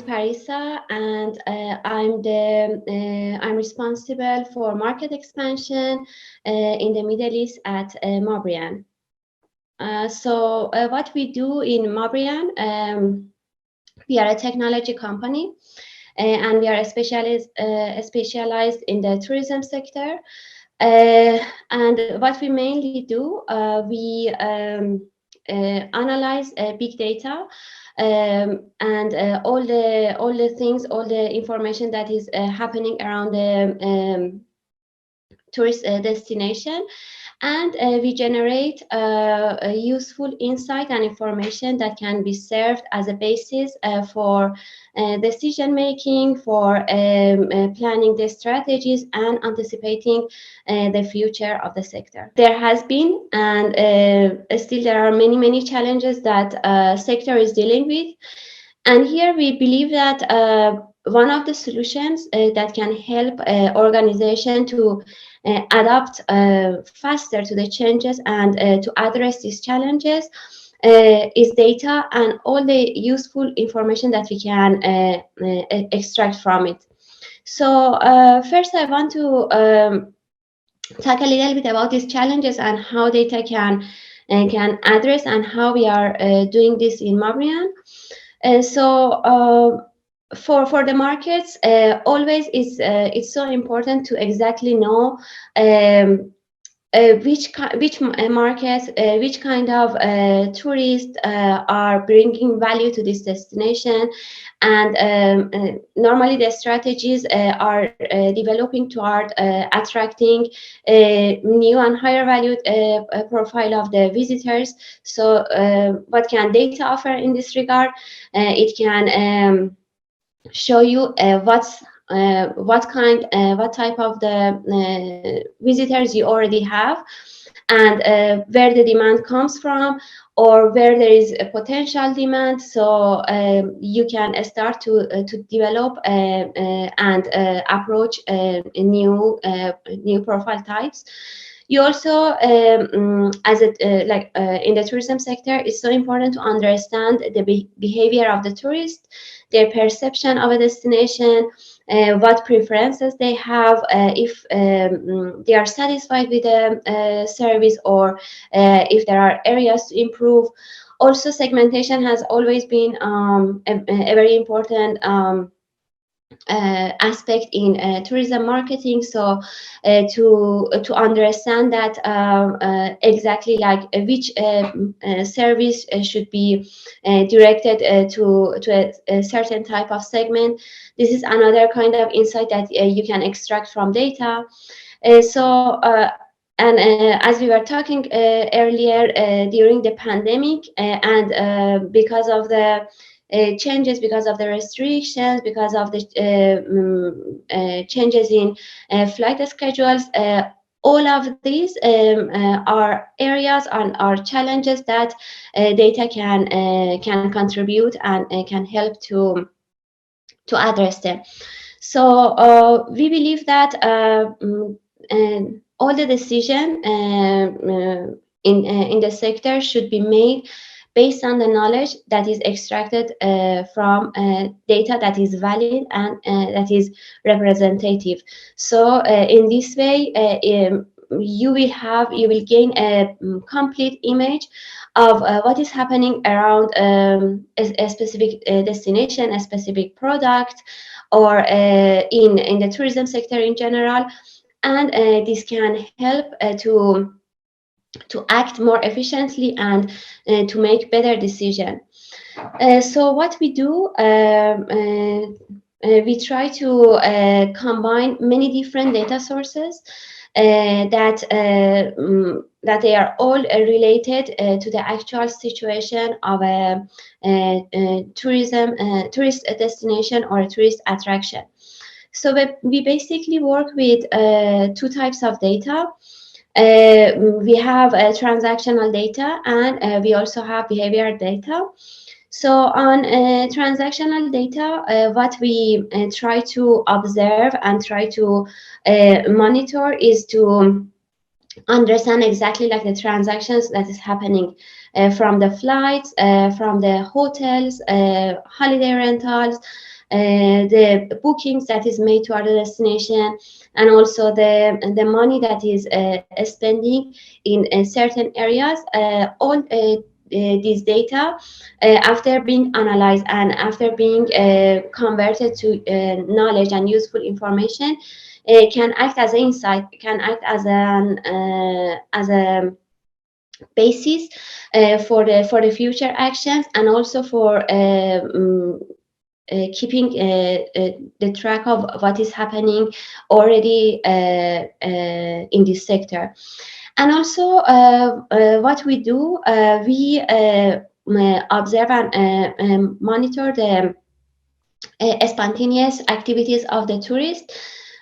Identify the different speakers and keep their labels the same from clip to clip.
Speaker 1: Parisa, and I'm responsible for market expansion in the Middle East at Mabrian. What we do in Mabrian, we are a technology company, and we are specialized in the tourism sector. And what we mainly do, we analyze big data and all the information that is happening around the tourist destination, and we generate a useful insight and information that can be served as a basis for decision making, for planning the strategies and anticipating the future of the sector. There has been and still there are many challenges that sector is dealing with, and here we believe that one of the solutions that can help organization to adapt faster to the changes and to address these challenges is data and all the useful information that we can extract from it. So first I want to talk a little bit about these challenges and how data can address, and how we are doing this in Mabrian. For the markets, always it's so important to exactly know which markets, which kind of tourists are bringing value to this destination, and normally the strategies are developing toward attracting new and higher valued profile of the visitors. So what can data offer in this regard? It can show you what type of the visitors you already have, and where the demand comes from, or where there is a potential demand. So you can start to develop and approach new profile types. You also, as in the tourism sector, it's so important to understand the behavior of the tourist, their perception of a destination, what preferences they have, if they are satisfied with the service, or if there are areas to improve. Also, segmentation has always been a very important aspect in tourism marketing. So to understand that exactly like which service should be directed to a certain type of segment. This is another kind of insight that you can extract from data. As we were talking earlier, during the pandemic, and because of the changes, because of the restrictions, because of the changes in flight schedules, all of these are areas and are challenges that data can contribute and can help to address them. So we believe that all the decision in the sector should be made based on the knowledge that is extracted from data that is valid and that is representative. So in this way, you will gain a complete image of what is happening around a specific destination, a specific product, or in the tourism sector in general, and this can help to act more efficiently and to make better decisions. So what we do, we try to combine many different data sources that they are all related to the actual situation of a tourist destination or a tourist attraction. So we basically work with two types of data. We have transactional data, and we also have behavioral data. So on transactional data, what we try to observe and try to monitor is to understand exactly like the transactions that is happening from the flights, from the hotels, holiday rentals, the bookings that is made toward the destination, and also the money that is spending in certain areas. All these data, after being analyzed and after being converted to knowledge and useful information, can act as an insight, can act as a basis for the future actions, and also for keeping the track of what is happening already in this sector. And also what we do, we observe and monitor the spontaneous activities of the tourist,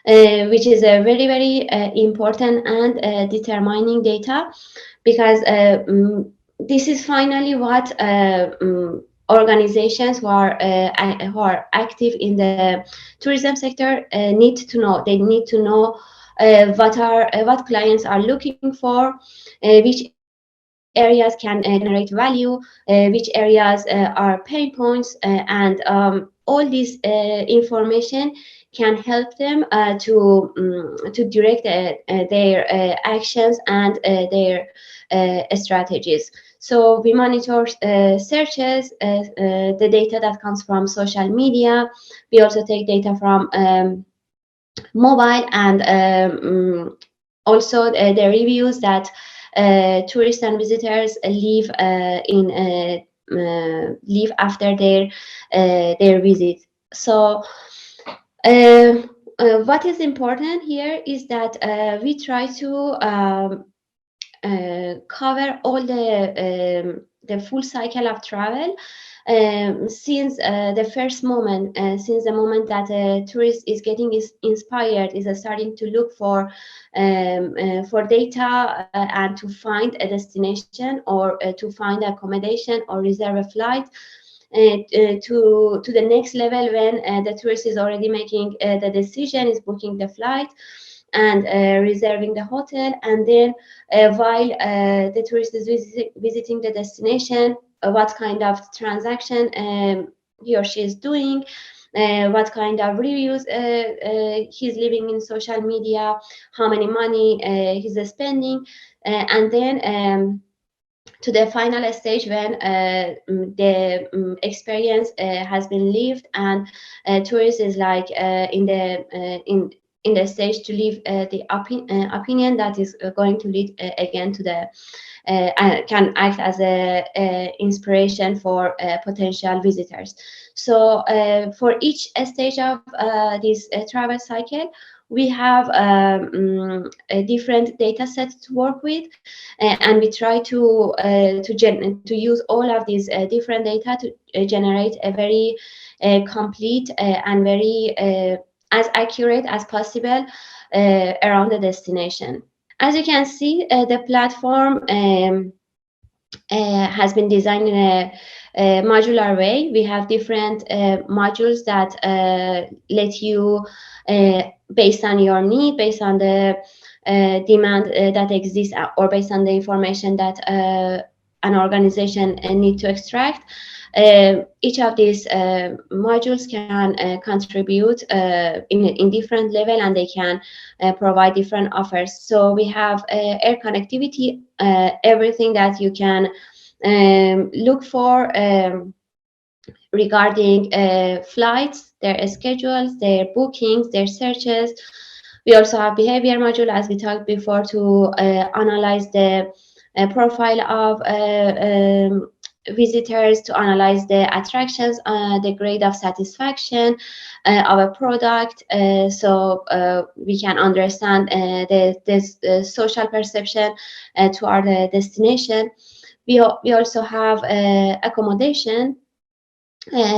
Speaker 1: which is a very, very important and determining data, because this is finally what organizations who are active in the tourism sector need to know. They need to know what clients are looking for, which areas can generate value, which areas are pain points, and all this information can help them to direct their actions and their strategies. So we monitor searches, the data that comes from social media. We also take data from mobile, and also the reviews that tourists and visitors leave leave after their visit. So what is important here is that we try to cover all the full cycle of travel, since the first moment, since the moment that a tourist is getting inspired, is starting to look for data and to find a destination, or to find accommodation or reserve a flight, to the next level, when the tourist is already making the decision, is booking the flight and reserving the hotel, and then while the tourist is visiting the destination, what kind of transaction he or she is doing, what kind of reviews he's leaving in social media, how many money he's spending, and then to the final stage, when the experience has been lived, and tourist is like in the stage to leave the opinion that is going to lead again to the can act as a inspiration for potential visitors. So for each stage of this travel cycle, we have a different data set to work with, and we try to use all of these different data to generate a very complete and very as accurate as possible around the destination. As you can see, the platform has been designed in a modular way. We have different modules that let you, based on your need, based on the demand that exists, or based on the information that an organization need to extract, each of these modules can contribute in different level, and they can provide different offers. So we have air connectivity, everything that you can look for regarding flights, their schedules, their bookings, their searches. We also have behavior module, as we talked before, to analyze the profile of visitors, to analyze the attractions, the grade of satisfaction of a product, so we can understand the social perception toward the destination. We also have accommodation.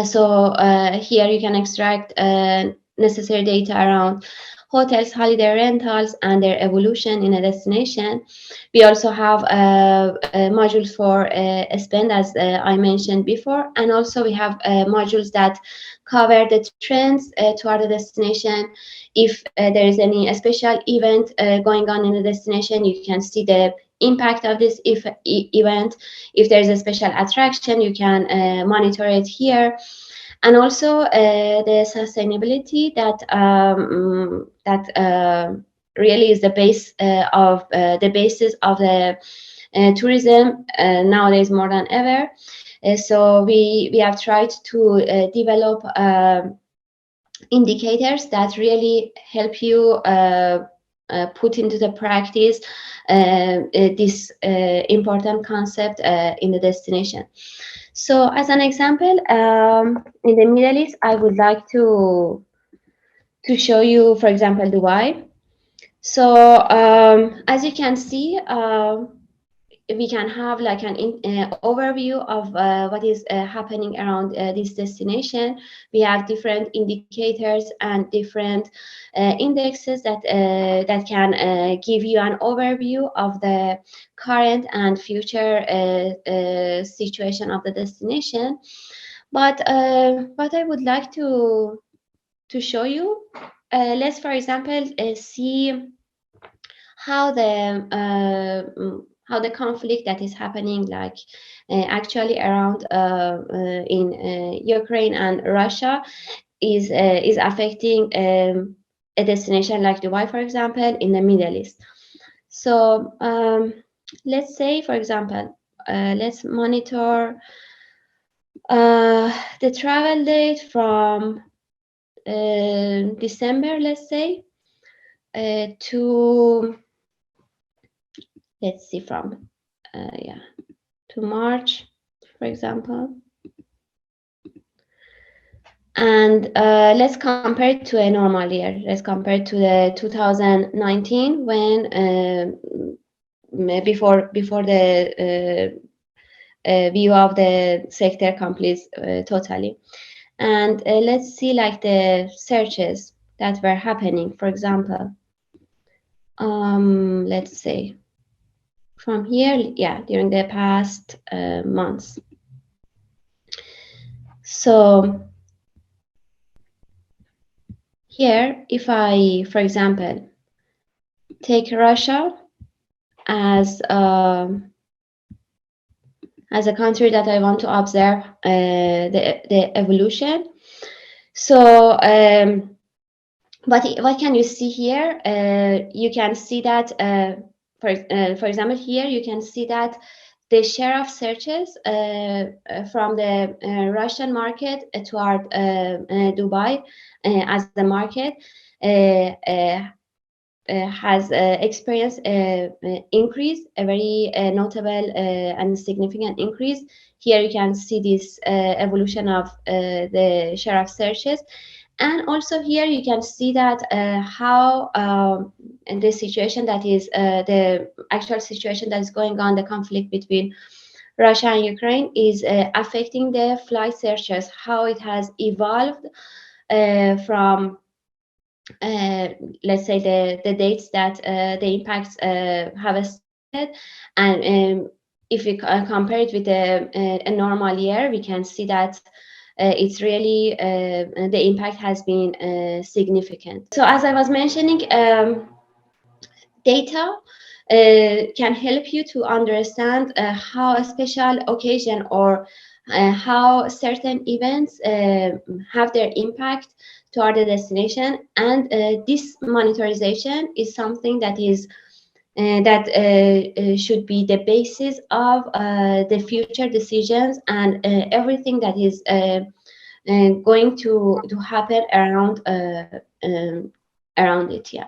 Speaker 1: So here you can extract necessary data around hotels, holiday rentals, and their evolution in a destination. We also have modules for spend, as I mentioned before, and also we have modules that cover the trends toward the destination. If there is any special event going on in the destination, you can see the impact of this event. If there is a special attraction, you can monitor it here. and also the sustainability that really is the base of the basis of the tourism nowadays more than ever. So we have tried to develop indicators that really help you put into the practice this important concept in the destination. So as an example, in the Middle East, I would like to show you, for example, Dubai. So as you can see, we can have like an overview of what is happening around this destination. We have different indicators and different indexes that can give you an overview of the current and future situation of the destination. But what I would like to show you, let's for example see how the conflict that is happening like actually around in Ukraine and Russia is affecting a destination like Dubai, for example, in the Middle East. So let's say, for example, let's monitor the travel date from December, let's say, to, let's see, from to March, for example. And let's compare it to a normal year. Let's compare it to the 2019 when before the view of the sector completes totally. And let's see like the searches that were happening. For example, let's say from here, yeah, during the past months. So here, if I, for example, take Russia as a country that I want to observe the evolution. So what can you see here? You can see that for example, here you can see that the share of searches from the Russian market toward Dubai as the market has experienced increase, a very notable and significant increase. Here you can see this evolution of the share of searches. And also here you can see that how the situation that is the actual situation that is going on, the conflict between Russia and Ukraine is affecting the flight searches, how it has evolved from let's say the dates that the impacts have started. And if we compare it with a normal year, we can see that it's really the impact has been significant. So as I was mentioning, data can help you to understand how a special occasion or how certain events have their impact toward the destination. And this monitorization is something that is should be the basis of the future decisions and everything that is going to happen around around it. Yeah.